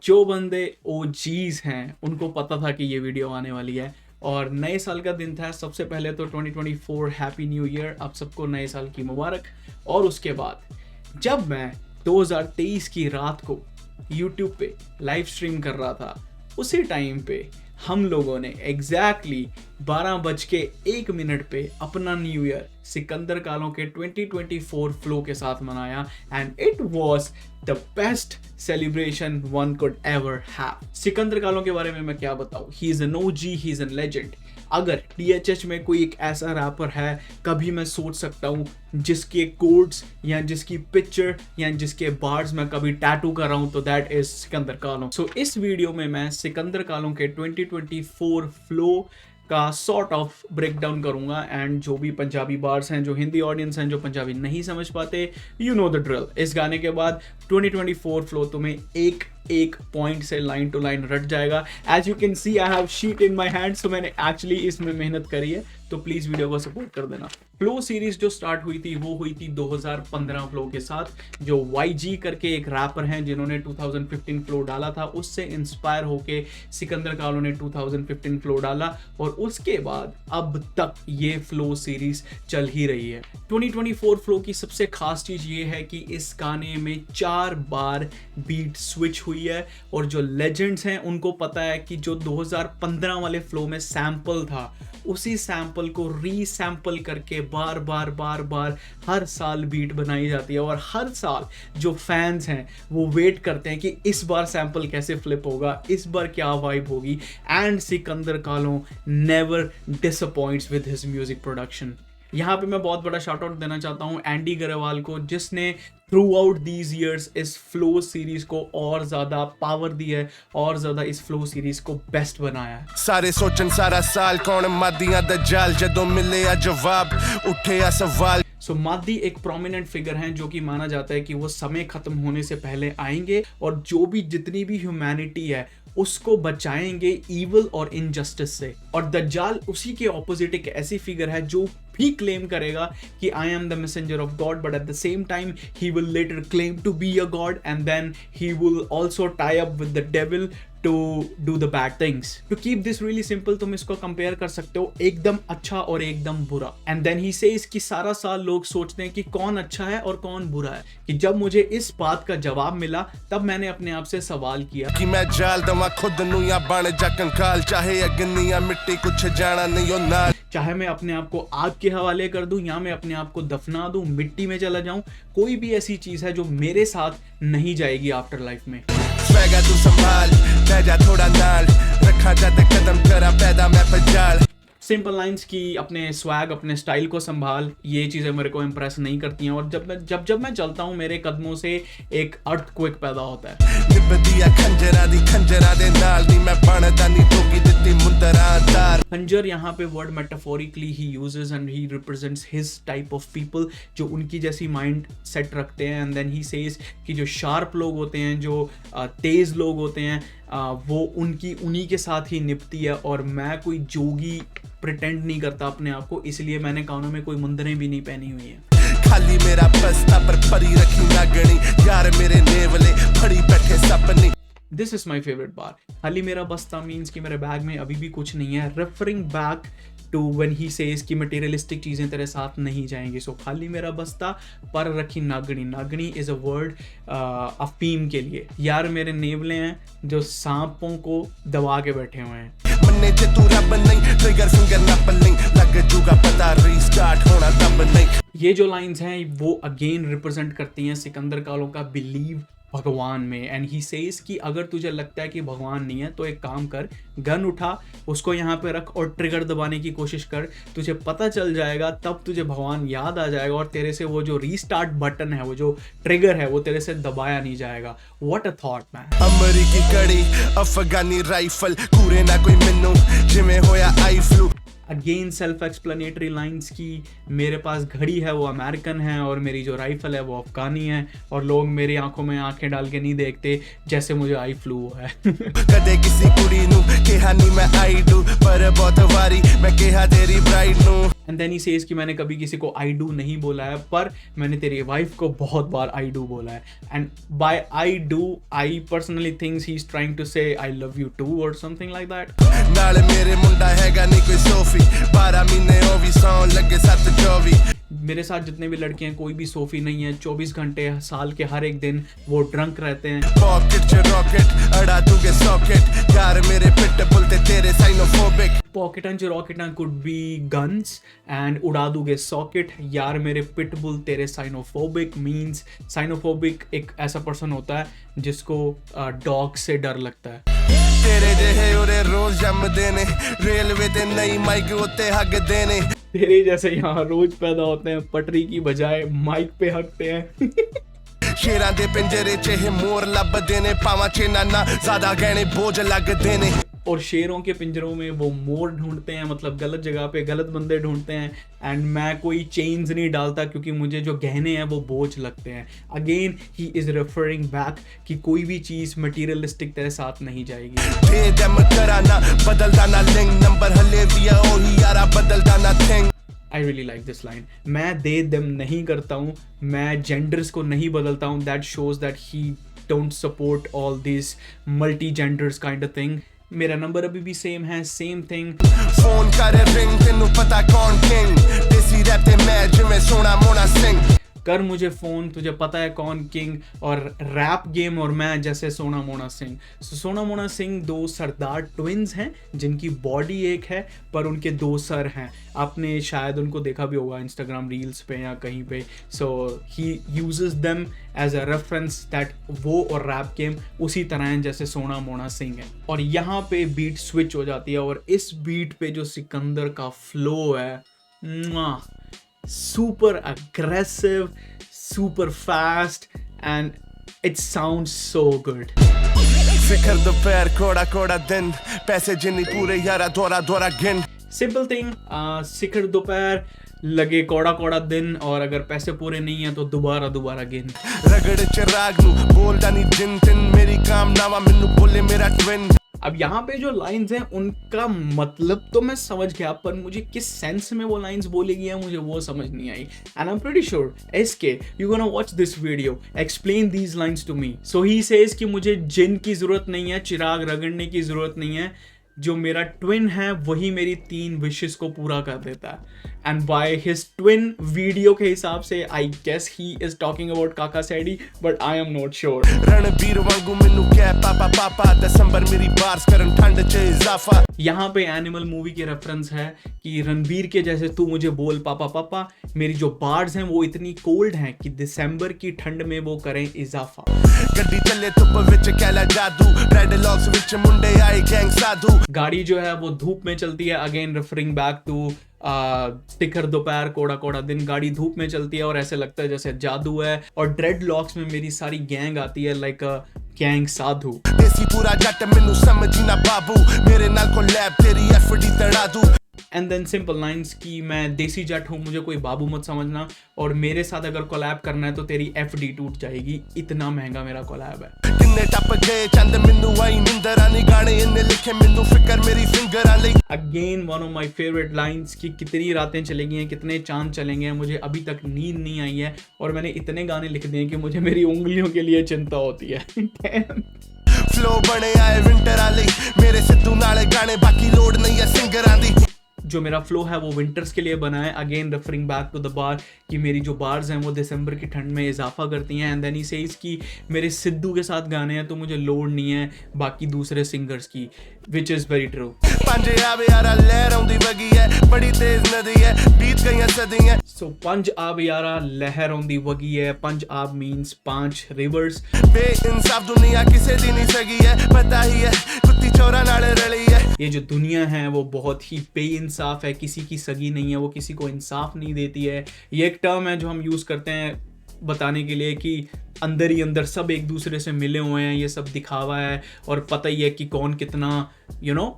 जो बंदे ओजीज हैं उनको पता था कि ये वीडियो आने वाली है और नए साल का दिन था। सबसे पहले तो 2024 हैप्पी न्यू ईयर, आप सबको नए साल की मुबारक। और उसके बाद जब मैं 2023 की रात को YouTube पे लाइव स्ट्रीम कर रहा था, उसी टाइम पे हम लोगों ने एग्जैक्टली 12:01 पे अपना न्यू ईयर सिकंदर कालों के 2024 फ्लो के साथ मनाया and it was the best celebration one could ever have. Sikandar कालों के बारे में मैं क्या बताऊं, he is an OG, he is an legend. अगर DHH में कोई एक ऐसा रैपर है, कभी मैं सोच सकता हूँ जिसके कोड्स या जिसकी पिक्चर या जिसके बार्ड्स मैं कभी टैटू कर रहा हूँ, तो दैट इज सिकंदर कालों। सो इस वीडियो में मैं सिकंदर कालों के 2024 फ्लो का सॉर्ट ऑफ ब्रेक डाउन करूंगा एंड जो भी पंजाबी बार्स हैं, जो हिंदी ऑडियंस हैं जो पंजाबी नहीं समझ पाते, यू नो द ड्रिल। इस गाने के बाद 2024 फ्लो तुम्हें एक पॉइंट से लाइन टू लाइन रट जाएगा। As you can see I have sheet in my hand, so मैंने एक्चुअली इसमें मेहनत करी है, तो प्लीज वीडियो को सपोर्ट कर देना। फ्लो सीरीज जो स्टार्ट हुई थी वो हुई थी 2015 फ्लो के साथ, जो YG करके एक रैपर हैं जिन्होंने 2015 फ्लो डाला था, उससे इंस्पायर होके सिकंदर कालों ने 2015 फ्लो डाला और उसके बाद अब तक ये फ्लो सीरीज चल ही रही है। 2024 फ्लो की सबसे खास चीज ये है कि इस गाने में 4 बार बीट स्विच हुई है और जो लेजेंड्स हैं उनको पता है कि जो 2015 वाले फ्लो में सैंपल था, उसी सैंपल को रीसैंपल करके बार बार हर साल बीट बनाई जाती है और हर साल जो फैंस हैं वो वेट करते हैं कि इस बार सैंपल कैसे फ्लिप होगा, इस बार क्या वाइब होगी। एंड सिकंदर कालों never disappoints with his music production. यहाँ पे मैं बहुत बड़ा शाउट आउट देना चाहता हूँ एंडी गरेवाल को, जिसने थ्रू आउट दीज ईयर्स इस फ्लो सीरीज को और ज्यादा पावर दी है और ज्यादा इस फ्लो सीरीज को बेस्ट बनाया है। सारे सोचन सारा साल कौन मादियां दज्जाल, जदों मिले आ जवाब उठे आ सवाल। सो मादी एक प्रोमिनेंट फिगर हैं जो कि माना जाता है कि वो समय खत्म होने से पहले आएंगे और जो भी जितनी भी ह्यूमैनिटी है उसको बचाएंगे ईवल और इनजस्टिस से। और दज्जाल उसी के ऑपोजिट एक ऐसी फिगर है जो भी क्लेम करेगा कि I am the messenger of God, but at the same time he will later claim to be a God and then he will also tie up with the devil to do the bad things. To keep this really simple, तुम इसको compare कर सकते हो एकदम अच्छा और एकदम बुरा। And then he says कि सारा साल लोग सोचते हैं कि कौन अच्छा है और कौन बुरा है। कि जब मुझे इस बात का जवाब मिला तब मैंने अपने आप से सवाल किया कि मैं जाल दवा खुद नू या बन जा कंकाल, चाहे अग्नि या मिट्टी कुछ जाना नहीं हो ना। चाहे मैं अपने आप को आग के हवाले कर दूं या मैं अपने आप को दफना दूं, मिट्टी में चला जाऊं, कोई भी ऐसी चीज है जो मेरे साथ नहीं जाएगी आफ्टर लाइफ में। स्वैगा तू संभाल, जा थोड़ा नाल रखा जाते कदम करा पैदा मैं पजाल। सिंपल लाइंस की अपने स्वैग अपने स्टाइल को संभाल, ये चीज़ें मेरे को इम्प्रेस नहीं करती हैं और जब मैं चलता हूँ मेरे कदमों से एक अर्थक्वेक पैदा होता है। खंजर यहाँ पे word metaphorically he uses and he represents his type of people जो उनकी जैसी माइंड सेट रखते हैं। एंड देन ही सेज कि जो शार्प लोग होते हैं, जो तेज लोग होते हैं, वो उन्हीं के साथ ही निपटी है। और मैं कोई जोगी प्रिटेंड नहीं करता अपने आप को, इसलिए मैंने कानों में कोई मुंदरें भी नहीं पहनी हुई हैं। खाली मेरा बस्ता पर परी रखी नागणी, यार मेरे नेवले फड़ी बैठे सपने। दिस इज माई फेवरेट बार। खाली मेरा बस्ता मीन्स कि मेरे बैग में अभी भी कुछ नहीं है, referring back to when he says कि मटेरियलिस्टिक चीज़ें तेरे साथ नहीं जाएंगी। सो खाली मेरा बस्ता पर रखी Nagni. Nagni is a word अफीम के लिए। यार मेरे नेवले हैं जो सांपों को दबा के बैठे हुए हैं। ये जो लाइंस हैं वो अगेन रिप्रेजेंट करती हैं सिकंदर कालों का बिलीव भगवान में। एंड ही सेज कि अगर तुझे लगता है कि भगवान नहीं है तो एक काम कर, गन उठा, उसको यहाँ पे रख और ट्रिगर दबाने की कोशिश कर, तुझे पता चल जाएगा, तब तुझे भगवान याद आ जाएगा और तेरे से वो जो रीस्टार्ट बटन है, वो जो ट्रिगर है, वो तेरे से दबाया नहीं जाएगा। What a thought man. अमरीकी कड़ी अफगानी राइफल कूरे ना कोई मिन्नू जिमें होया आई फ्लू। अगेन सेल्फ एक्सप्लेनेटरी लाइंस की, मेरे पास घड़ी है वो अमेरिकन है और मेरी जो राइफल है वो अफगानी है, और लोग मेरी आंखों में आंखें डाल के नहीं देखते जैसे मुझे आई फ्लू है। कदे किसी कुड़ी नू कहा नहीं मैं आई डू, पर बहुत वारी मैं कहा तेरी ब्राइड नू। एंड देन ही सेज कि मैंने कभी किसी को आई डू नहीं बोला है, पर मैंने तेरी वाइफ को बहुत बार आई डू बोला है। And by I do I personally thinks he is trying to say I love you too और समथिंग लाइक दैट। नाल मेरे मुंडा हैगा नहीं कोई सोफी, 12 महीने हो भी सौन लगे 7-24। मेरे साथ जितने भी लड़के हैं कोई भी सोफी नहीं है, 24 घंटे साल के हर एक दिन वो ड्रंक रहते हैं। पॉकेट च रॉकेट अड़ा दूंगे सॉकेट, यार मेरे पिट बोलते तेरे साइनोफोबिक। पॉकेटन च रॉकेटन कुड बी गन्स एंड उड़ा दूंगे सॉकेट, यार मेरे पिटबुल तेरे साइनोफोबिक मींस साइनोफोबिक एक ऐसा पर्सन होता है जिसको डॉग से डर लगता है। तेरे जेहे उरे रोज जम देने, रेलवे ते नई माइक उत्ते हग देने। तेरे जैसे यहाँ रोज पैदा होते हैं, पटरी की बजाय माइक पे हकते हैं। शेरां दे पिंजरे च मोर लब देने, पावा चेना ना ज्यादा गहने बोझ लग देने। और शेरों के पिंजरों में वो मोर ढूंढते हैं, मतलब गलत जगह पे गलत बंदे ढूंढते हैं। एंड मैं कोई चेन्स नहीं डालता क्योंकि मुझे जो गहने हैं वो बोझ लगते हैं। Again he is referring back कि कोई भी चीज मटीरियलिस्टिक तेरे साथ नहीं जाएगी। दे दम कराना बदलदा ना लिंग, नंबर हले विया ओही यारा बदलदा ना thing. I really like this line. मैं दे दम नहीं करता हूँ, मैं जेंडर्स को नहीं बदलता हूँ। That shows that he don't support all these multi-genders kind of thing. मेरा नंबर अभी भी सेम है, सेम थिंग। फोन करे रिंग तेनू पता कौन किंग, देसी रैप ते मैं जिवें सोना मोना सिंह। कर मुझे फोन, तुझे पता है कौन किंग, और रैप गेम और मैं जैसे सोना मोना सिंह। सोना मोना सिंह दो सरदार ट्विंस हैं जिनकी बॉडी एक है पर उनके दो सर हैं। आपने शायद उनको देखा भी होगा इंस्टाग्राम रील्स पे या कहीं पे। So he uses them as a reference that वो और रैप गेम उसी तरह हैं जैसे सोना मोना सिंह है। और यहाँ पे बीट स्विच हो जाती है और इस बीट पे जो सिकंदर का फ्लो है, super aggressive, super fast, and it sounds so good. फिकर दोपहर कोड़ा कोड़ा दिन, पैसे जिन्नी पूरे यारा दोरा दोरा गिन। Simple thing, सिखर दोपहर लगे कौड़ा कौड़ा दिन, और अगर पैसे पूरे नहीं है तो दोबारा दोबारा गिन। रगड़ चिराग नू बोलदा नहीं जिन तिन, मेरी काम नावा मैनू बोले मेरा ट्विन। अब यहाँ पे जो लाइंस हैं उनका मतलब तो मैं समझ गया, पर मुझे किस सेंस में वो लाइंस बोली गई है मुझे वो समझ नहीं आई। And I am pretty sure SK you gonna watch this video, explain these lines to me. So he says कि मुझे जिन की जरूरत नहीं है, चिराग रगड़ने की जरूरत नहीं है, जो मेरा ट्विन है वही मेरी 3 विशेस को पूरा कर देता है। And by his twin video के हिसाब से I guess he is talking about Kaka सैडी, but I am not sure. Ranbir वांगू मेनू क्या पापा पापा, दिसंबर मेरी बार्स करन ठंड च इजाफा। यहाँ पे एनिमल मूवी के रेफरेंस है कि रणबीर के जैसे तू मुझे बोल पापा पापा, मेरी जो बार्स हैं वो इतनी कोल्ड हैं कि दिसंबर की ठंड में वो करें इजाफा। गड्डी चले धुप विच कैला जादू, रेड लॉक्स विच मुंडे आए गैंग साधु। गाड़ी जो है वो धूप में चलती है, अगेन रेफरिंग बैक टू तिखर दोपहर कोड़ा कोड़ा दिन। गाड़ी धूप में चलती है और ऐसे लगता है जैसे जादू है, और ड्रेड लॉक्स में मेरी सारी गैंग आती है लाइक गैंग साधु। देसी पूरा जट मैनू समझी ना बाबू, मेरे नाल को लैब तेरी एफडी तड़ा दूं। एंड देन सिंपल लाइंस की मैं देसी जट हूँ, मुझे कोई बाबू मत समझना, और मेरे साथ अगर कोलैब करना है तो तेरी एफडी टूट जाएगी, इतना महंगा मेरा कोलैब है। किन्ने टप गए चंद मैनू आई निंदर आनी, गाने इन्ने लिखे मैनू फिकर मेरी फिंगर आ लई। Again one of my favourite lines कि कितनी रातें चलेंगी हैं, कितने चांद चलेंगे हैं, मुझे अभी तक नींद नहीं आई है, और मैंने इतने गाने लिख दिए कि मुझे मेरी उंगलियों के लिए चिंता होती है। फ्लो बने आए विंटर आ लई, मेरे सिद्धू नाले गाने बाकी लोड नहीं है सिंगरां दी। जो मेरा फ्लो है वो विंटर्स के लिए बना है, again referring back to the bar कि मेरी जो बार्स हैं वो दिसंबर की ठंड में इजाफा करती हैं। एंड देन ही सेज कि मेरे सिद्धू के साथ गाने हैं तो मुझे लोड नहीं है बाकी दूसरे सिंगर्स की, विच इज़ वेरी ट्रू। पंज आवे यारा लहर आउंदी वगी है, बड़ी तेज नदी है, बीत गईयां सदियां। सो पंज आब यारा लहर आउंदी वगी है, पंज आब मीन्स 5 रिवर्स। बेइंसाफ दुनिया किसे दी नहीं सकी है, पता ही है कुत्ती चोरा नाल रली है। ये जो दुनिया है वो बहुत ही बेइंसाफ है, किसी की सगी नहीं है, वो किसी को इंसाफ नहीं देती है। ये एक टर्म है जो हम यूज़ करते हैं बताने के लिए कि अंदर ही अंदर सब एक दूसरे से मिले हुए हैं, ये सब दिखावा है और पता ही है कि कौन कितना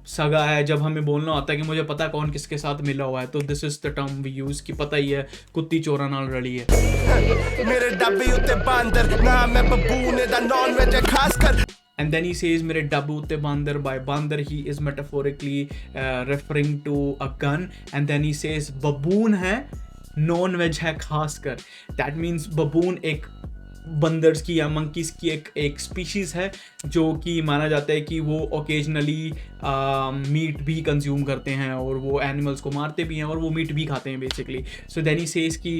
सगा है। जब हमें बोलना होता है कि मुझे पता है कौन किसके साथ मिला हुआ है, तो this is the term we use कि पता ही है कुत्ती चोरा नाल रली है। मेरे डब्बे उत्ते बांदर ना मैं बबून दा नॉन वेज खास कर। And then he says मेरे डब्बू उत्ते बांदर, by बांदर he is metaphorically referring to a gun, and then he says बबून है, नॉन वेज है खासकर। दैट मीन्स बबून एक बंदर्स की या मंकीज की एक स्पीशीज है जो कि माना जाता है कि वो ओकेजनली मीट भी कंज्यूम करते हैं और वो एनिमल्स को मारते भी हैं और वो मीट भी खाते हैं basically. So then he says कि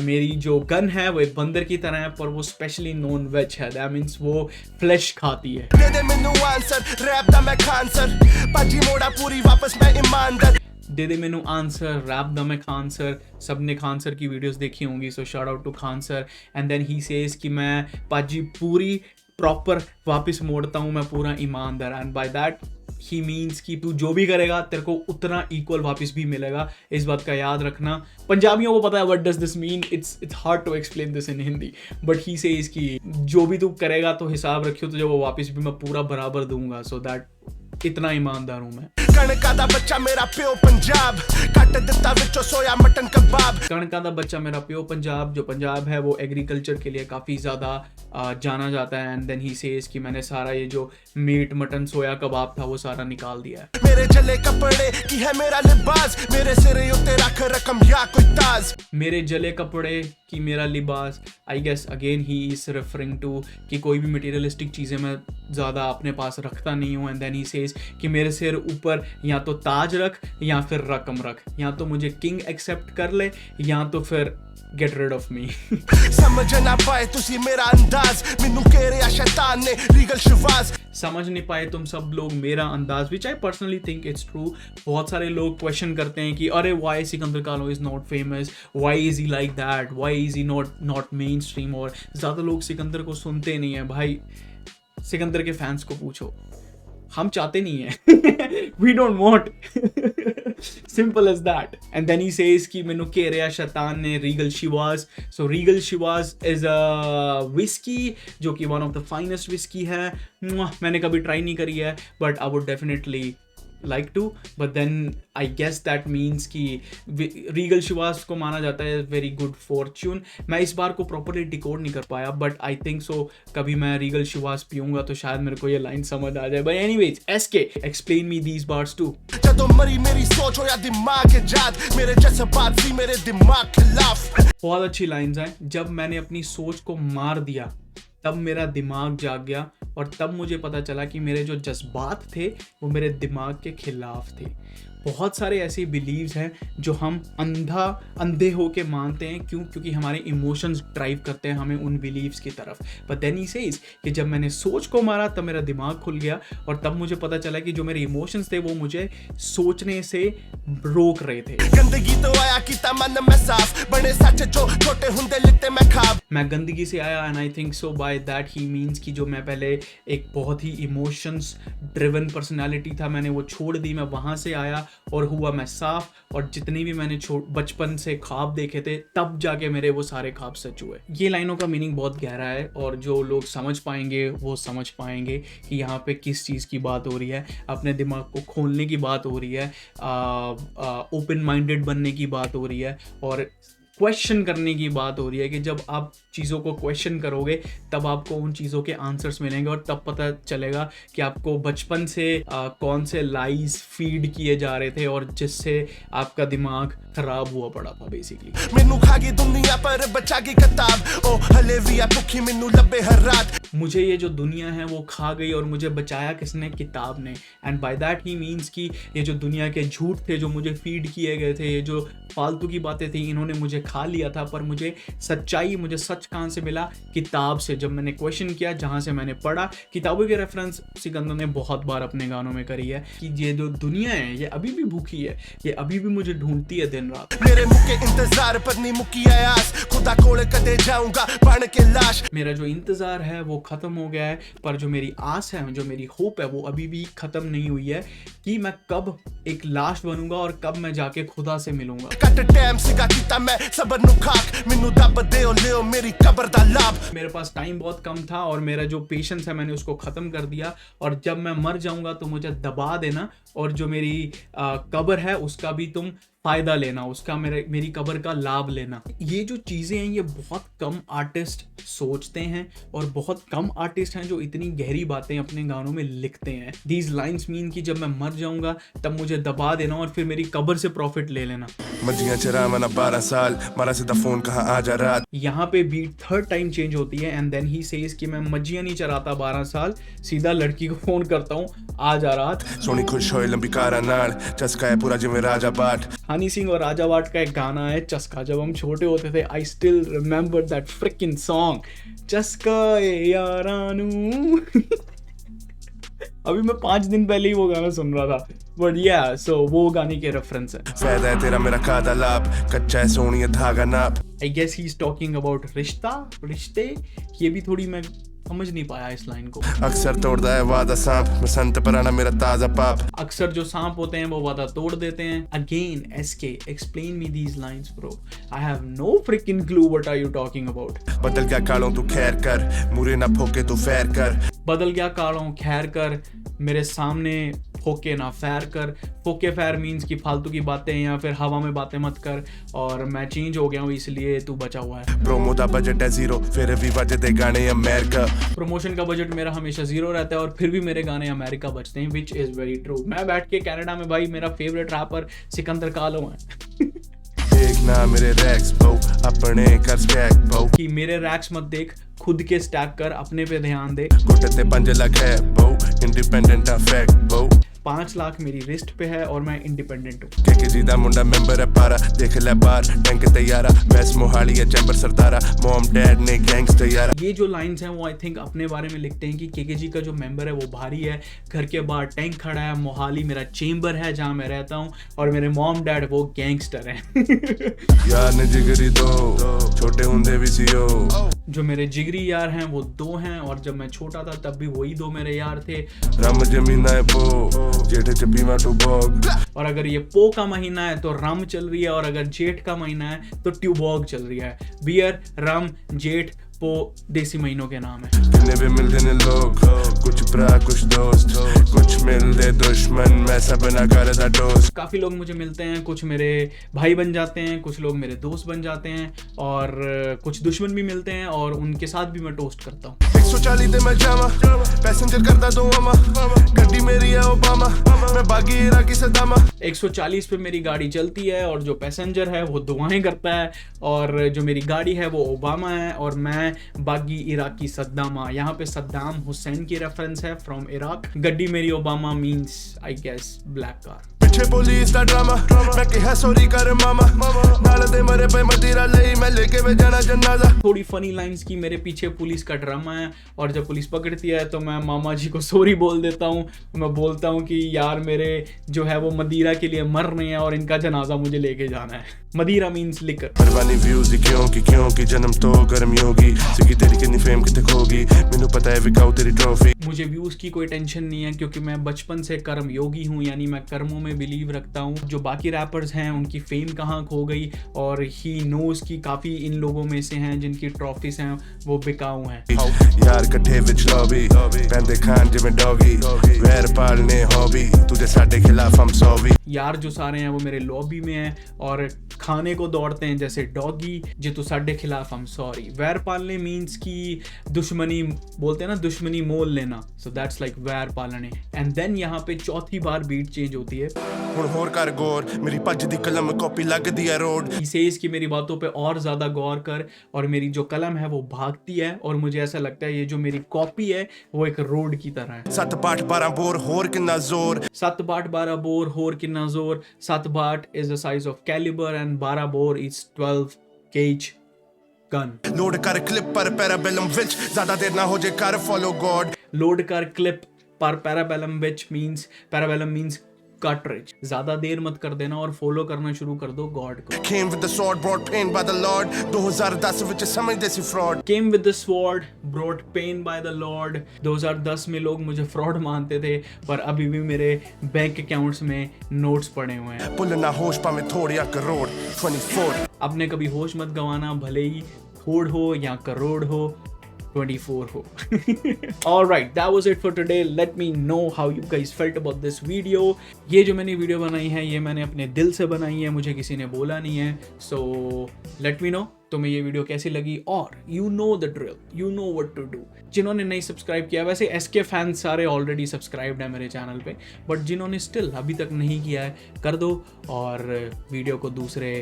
मेरी जो गन है वो एक बंदर की तरह है पर वो स्पेशली नॉन वेज है। दैट मीन्स वो फ्लैश खाती है। दे दे मैनू आंसर रैप दा मैं खानसर पाजी मोड़ा पूरी वापस मैं ईमानदार। दे दे मैनू आंसर रैप द मैं खान सर। सबने खान सर की वीडियोस देखी होंगी, so shout out to Khan sir. And then he says कि मैं पाजी पूरी प्रॉपर वापस मोड़ता हूँ, मैं पूरा ईमानदार। And by that he means कि तू जो भी करेगा तेरे को उतना इक्वल वापस भी मिलेगा। इस बात का याद रखना। पंजाबियों को पता है what does this mean, it's hard to explain this in Hindi, but he says कि जो भी तू करेगा तो हिसाब रखियो तुझे वो वापस भी मैं पूरा बराबर दूंगा। सो दैट इतना ईमानदार हूं मैं। कणका दा बच्चा मेरा प्यो पंजाब कट दिता विचों सोया मटन कबाब। कणका दा बच्चा मेरा प्यो पंजाब, जो पंजाब है वो एग्रीकल्चर के लिए काफ़ी ज़्यादा जाना जाता है। एंड देन ही सेज कि मैंने सारा ये जो मीट मटन सोया कबाब था वो सारा निकाल दिया है। मेरे जले कपड़े की है मेरा लिबास, मेरे सिरे उत्ते रख रकम या कोई ताज। मेरे जले कपड़े की मेरा लिबास, I guess again he is referring to कि कोई भी मटेरियलिस्टिक चीज़ें मैं ज़्यादा अपने पास रखता नहीं हूँ। एंड देन ही सेज कि मेरे सिर ऊपर या तो ताज रख या फिर रकम रख, या तो मुझे किंग एक्सेप्ट कर ले या तो फिर गेट रिड ऑफ मी। समझ ना पाए तुसी मेरा अंदाज, मैनू कह रहा शैतान ने रीगल शिवाज। समझ नहीं पाए तुम सब लोग मेरा अंदाज, which I personally think it's true. बहुत सारे लोग क्वेश्चन करते हैं कि अरे why Sikandar Kahlon is not famous, why is he like that, why is he not mainstream. और ज़्यादा लोग सिकंदर को सुनते नहीं है। भाई सिकंदर के फैंस को पूछो, हम चाहते नहीं है। We don't want, simple as that. And then he says कि मैनू कह रहा शैतान ने Regal Chivas. So Regal Chivas is a whisky जो कि one of the finest whisky है। मैंने कभी ट्राई नहीं करी है but I would definitely like to, but then I guess that means कि रीगल शिवास को माना जाता है very good fortune। मैं इस बार को properly decode नहीं कर पाया but I think so कभी मैं रीगल शिवास पीऊंगा तो शायद मेरे को ये लाइन समझ आ जाए। But anyways, SK explain me these bars too। जदों मरी मेरी सोच हो या दिमाग जाद, मेरे जज्बात भी मेरे दिमाग खिलाफ। बहुत अच्छी लाइन्स हैं। जब मैंने अपनी सोच को मार दिया तब मेरा दिमाग जाग गया और तब मुझे पता चला कि मेरे जो जज्बात थे वो मेरे दिमाग के खिलाफ थे। बहुत सारे ऐसे बिलीव्स हैं जो हम अंधे होके मानते हैं। क्यों? क्योंकि हमारे इमोशंस ड्राइव करते हैं हमें उन बिलीव्स की तरफ। बट देन ही सेज कि जब मैंने सोच को मारा तब मेरा दिमाग खुल गया और तब मुझे पता चला कि जो मेरे इमोशंस थे वो मुझे सोचने से रोक रहे थे। गंदगी तो आया कि तमन में साफ बने सच जो छोटे हुंदे लिते मैं खाब। मैं गंदगी से आया and I think so by that he means कि जो मैं पहले एक बहुत ही इमोशंस ड्रिवन पर्सनालिटी था, मैंने वो छोड़ दी। मैं वहाँ से आया और हुआ मैं साफ, और जितने भी मैंने बचपन से ख्वाब देखे थे तब जाके मेरे वो सारे ख्वाब सच हुए। ये लाइनों का मीनिंग बहुत गहरा है और जो लोग समझ पाएंगे वो समझ पाएंगे कि यहाँ पे किस चीज़ की बात हो रही है। अपने दिमाग को खोलने की बात हो रही है, ओपन माइंडेड बनने की बात हो रही है और क्वेश्चन करने की बात हो रही है कि जब आप चीज़ों को क्वेश्चन करोगे तब आपको उन चीज़ों के आंसर्स मिलेंगे और तब पता चलेगा कि आपको बचपन से कौन से लाइज फीड किए जा रहे थे और जिससे आपका दिमाग खराब हुआ पड़ा था बेसिकली। मैनू खागी दुनिया पर बचा की किताब, ओ हले भी आ भुखी मैनू लबे हर रात। मुझे ये जो दुनिया है वो खा गई और मुझे बचाया किसने? किताब ने। And by that he means कि ये जो दुनिया के झूठ थे जो मुझे फीड किए गए थे, ये जो फालतू की बातें थी, इन्होंने मुझे खा लिया था, पर मुझे सच्चाई, मुझे सच कहाँ से मिला? किताब से। जब मैंने क्वेश्चन किया, जहाँ से मैंने पढ़ा। किताबों के रेफरेंस सिकंदर ने बहुत बार अपने गानों में करी है कि ये जो दुनिया है ये अभी भी भूखी है, ये अभी भी मुझे ढूंढती है दिन रात। मेरे मुख के इंतजार पर नहीं मुकी आस, खुदा कोले कदे जाऊंगा बन के लाश। मेरा जो इंतजार है वो ख़त्म हो गया है, पर जो मेरी आस है, जो मेरी होप है, वो अभी भी ख़त्म नहीं हुई है कि मैं कब एक लास्ट बनूंगा और कब मैं जाके खुदा से मिलूंगा। ਕੱਟ ਟਾਈਮ ਸੀਗਾ ਕੀਤਾ ਮੈਂ ਸਬਰ ਨੂੰ ਖਾਕ ਮੈਨੂੰ ਦੱਬ ਦਿਓ ਲਿਓ ਮੇਰੀ ਕਬਰ ਦਾ ਲਾਭ। मेरे पास टाइम बहुत कम था और मेरा जो पेशेंस है मैंने उसको ख़त्म कर दिया, और जब मैं मर जाऊंगा तो मुझे दबा देना, और जो मेरी कब्र है उसका भी तुम फ़ायदा लेना, उसका मेरी कब्र का लाभ लेना। ये जो चीज़ें हैं ये बहुत कम आर्टिस्ट सोचते हैं, और बहुत कम आर्टिस्ट हैं जो इतनी गहरी बातें अपने गानों में लिखते हैं। दीज लाइन्स मीन कि जब मैं मर जाऊंगा तब मुझे दबा देना और फिर मेरी कब्र से प्रॉफिट ले लेना। मजियां चरा मना 12 साल मारा सीधा फोन कहाँ आ जा रात। यहाँ पे बीट थर्ड टाइम चेंज होती है, एंड देन ही सेज कि मैं मजियां नहीं चराता 12 साल, सीधा लड़की को फोन करता हूँ आ जा रात। सोनी खुश होए लंबी कारा नाल चस्का है पूरा जिਵੇਂ राजा बाट। हनी सिंह और राजा वाट का एक गाना है चस्का, जब हम छोटे होते थे I still remember that fricking song, चस्का ए यारानू। अभी मैं 5 दिन पहले ही वो गाना सुन रहा था, बट या सो वो गाने के रेफरेंस है। फायदा है तेरा मेरा कादा लाभ कच्चा है सोनिया धागा नाप। I guess he is talking about रिश्ता, रिश्ते। ये भी थोड़ी मैं समझ नहीं पाया इस लाइन को। अक्सर तोड़ता है वादा सांप मैं संत पराना मेरा ताजा पाप। अक्सर जो सांप होते हैं वो वादा तोड़ देते हैं। Again ask explain me these lines bro, I have no freaking clue what are you talking about. बदल गया कालों तू खैर कर मुरे ना फोके तू फैर कर। बदल गया कालों खैर कर, मेरे सामने फोके ना फैर कर। फोके फैर मीन्स कि फालतू की बातें या फिर हवा में बातें मत कर, और मैं चेंज हो गया हूँ इसलिए तू बचा हुआ है। प्रोमो दा बजट है जीरो फिर भी बजते गाने अमेरिका। प्रमोशन का बजट मेरा हमेशा जीरो रहता है और फिर भी मेरे गाने अमेरिका बजते हैं, विच इज़ वेरी ट्रू। मैं बैठ के कनाडा में भाई मेरा फेवरेट रैपर सिकंदर कालो है। देखना मेरे रैक्स बो अपने कर स्टैक बो कि मेरे रैक्स मत देख, खुद के स्टैक कर, अपने पे ध्यान दे। गुटते 5 लाख है बो इंडिपेंडेंट फैक्ट बो। 5 लाख मेरी रिस्ट पे है और मैं इंडिपेंडेंट हूँ। के जीदा मुंडा मेंबर है पारा देख ले बार टैंक तैयारा बेस मोहाली है चैम्बर सरदारा मॉम डैड ने गैंगस्टर यारा। ये जो लाइंस हैं वो आई थिंक अपने बारे में लिखते हैं कि केकेजी का जो मेंबर है वो भारी है, घर के बाहर टैंक खड़ा है, मोहाली मेरा चेंबर है जहाँ मैं रहता हूँ, और मेरे मॉम डैड वो गैंगस्टर हैं। यार ने जिगरी दो छोटे हुंदे भी सीओ। जो मेरे जिगरी यार हैं वो 2 हैं, और जब मैं छोटा था तब भी वही 2 मेरे यार थे। रम जमीना है पो जेठे चपीमा टू बॉग। और अगर ये पो का महीना है तो रम चल रही है, और अगर जेठ का महीना है तो ट्यूबॉग चल रही है। बियर, रम, जेठ, पो देसी महीनों के नाम है। जितने भी मिलते ने लोग कुछ भरा कुछ दोस्त कुछ मिलते दुश्मन मैं सब ना करता दोस्त। काफ़ी लोग मुझे मिलते हैं, कुछ मेरे भाई बन जाते हैं, कुछ लोग मेरे दोस्त बन जाते हैं, और कुछ दुश्मन भी मिलते हैं और उनके साथ भी मैं टोस्ट करता हूँ। 140 ते मैं जावा पैसेंजर करता दो अमा गड्डी मेरी है ओबामा मैं बागी इराकी सदामा। 140 पे मेरी गाड़ी चलती है और जो पैसेंजर है वो दुआएं करता है, और जो मेरी गाड़ी है वो ओबामा है और मैं बागी इराकी सद्दामा। यहाँ पे सद्दाम हुसैन की रेफरेंस है फ्रॉम इराक। गड्डी मेरी Obama means I guess black car. पिछे पुलिस दा ड्रामा मैं कहा सॉरी कर मामा नाल दे मरे पे मदीरा ले मैं लेके वे जाना जनाजा। थोड़ी फनी लाइंस की मेरे पीछे पुलिस का ड्रामा है, और जब पुलिस पकड़ती है तो मैं मामा जी को सॉरी बोल देता हूँ। मैं बोलता हूँ कि यार मेरे जो है वो मदीरा के लिए मर रहे हैं और इनका जनाजा मुझे लेके जाना है। मदीरा मीन्स लिकर। परवानी व्यूज क्यों जन्म तो गर्म योगी सिकी तेरी कितनी फेम कितने खोगी मैनू पता है विकाऊ तेरी ट्रॉफी। मुझे व्यूज की कोई टेंशन नहीं है क्योंकि मैं बचपन से कर्म योगी हूँ, यानी मैं कर्मों में बिलीव रखता हूँ। जो बाकी रैपर्स हैं उनकी फेम कहाँ खो गई, और ही नोज की काफ़ी इन लोगों में से हैं जिनकी ट्रॉफीज हैं वो बिकाऊ हैं। यार कट्ठे विच लॉबी पैंदे खान जिवें डॉगी वैर पालने हॉबी तुझे साडे खिलाफ हम सॉरी। यार जो सारे हैं वो मेरे लॉबी में हैं और खाने को दौड़ते हैं जैसे डॉगी, जे तू साडे खिलाफ हम सॉरी। वैर पालने मीन्स की दुश्मनी बोलते हैं ना, दुश्मनी मोल लेना, सो दैट्स लाइक वैर पालने। एंड देन यहाँ पे चौथी बार बीट चेंज होती है। हुण होर कर गौर मेरी भज दी कलम कॉपी लगदी है रोड। He says कि मेरी बातों पे और ज्यादा गौर कर, और मेरी जो कलम है वो भागती है, और मुझे ऐसा लगता है ये जो मेरी कॉपी है वो एक रोड की तरह है। 7 बाट 12 बोर होर किन्ना जोर 7 बाट 12 बोर होर किन्ना जोर। 7 बाट is the size of caliber and 12 bore is 12 gauge gun। Load कर क्लिप पर पैराबेलम विच ज्यादा देर ना हो जे कर फॉलो गॉड। लोड कर क्लिप पर Parabellum which means Parabellum means cut rich. ज्यादा देर मत कर देना और फॉलो करना शुरू कर दो गॉड को। Came with the sword, brought pain by the Lord 2010 ਵਿੱਚ ਸਮਝਦੇ ਸੀ fraud Came with the sword, brought pain by the Lord। 2010 में लोग मुझे फ्रॉड मानते थे, पर अभी भी मेरे बैंक अकाउंट्स में नोट्स पड़े हुए हैं। ਭੁੱਲਣਾ ਹੋਸ਼ ਭਾਵੇਂ ਥੋੜ੍ਹਾ ਕਰੋੜ 24 आपने कभी होश मत गंवाना, भले ही होड़ हो या करोड़ हो, 24 हो। Alright, that was it for today. Let me know how you guys felt about this video. ये जो मैंने वीडियो बनाई है ये मैंने अपने दिल से बनाई है, मुझे किसी ने बोला नहीं है। So let me know तुम्हें ये वीडियो कैसी लगी, और you know the drill, you know what to do। जिन्होंने नहीं सब्सक्राइब किया, वैसे SK फैंस सारे ऑलरेडी सब्सक्राइब्ड है मेरे चैनल पे, बट जिन्होंने स्टिल अभी तक नहीं किया है कर दो, और वीडियो को दूसरे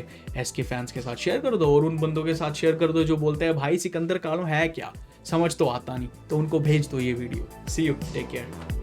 SK फैंस के साथ शेयर कर दो, और उन बंदों के साथ शेयर कर दो जो बोलते हैं भाई सिकंदर कालो है क्या, समझ तो आता नहीं, तो उनको भेज दो ये video. See you, take care.